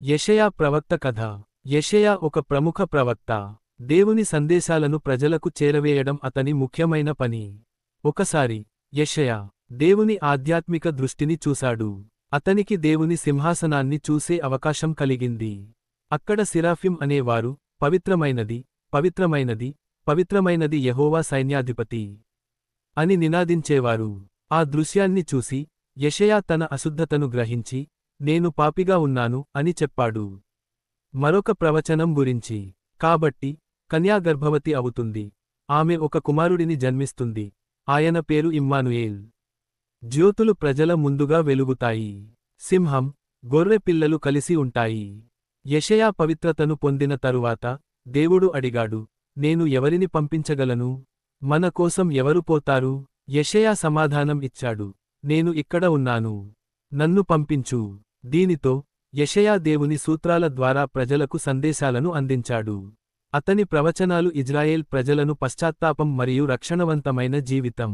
యెషయా ప్రవక్త కథ. యెషయా ఒక ప్రముఖ ప్రవక్త. దేవుని సందేశాలను ప్రజలకు చేరవేయడం అతని ముఖ్యమైన పని. ఒకసారి యెషయా దేవుని ఆధ్యాత్మిక దృష్టిని చూశాడు. అతనికి దేవుని సింహాసనాన్ని చూసే అవకాశం కలిగింది. అక్కడ సిరాఫిం అనేవారు, పవిత్రమైనది, పవిత్రమైనది, పవిత్రమైనది యెహోవా సైన్యాధిపతి అని నినాదించేవారు. ఆ దృశ్యాన్ని చూసి యెషయా తన అశుద్ధతను గ్రహించి, నేను పాపిగా ఉన్నాను అని చెప్పాడు. మరొక ప్రవచనం గురించి. కాబట్టి కన్యా గర్భవతి అవుతుంది. ఆమె ఒక కుమారుడిని జన్మిస్తుంది. ఆయన పేరు ఇమ్మానుయేల్. జ్యోతులు ప్రజల ముందుగా వెలుగుతాయి. సింహం, గొర్రె పిల్లలు కలిసి ఉంటాయి. యెషయా పవిత్రతను పొందిన తరువాత దేవుడు అడిగాడు, నేను ఎవరిని పంపించగలను? మన కోసం ఎవరు పోతారు? యెషయా సమాధానం ఇచ్చాడు, నేను ఇక్కడ ఉన్నాను. నన్ను పంపించు. దీనితో యెషయా దేవుని సూత్రాల ద్వారా ప్రజలకు సందేశాలను అందించాడు. అతని ప్రవచనాలు ఇజ్రాయేల్ ప్రజలను పశ్చాత్తాపం మరియు రక్షణవంతమైన జీవితం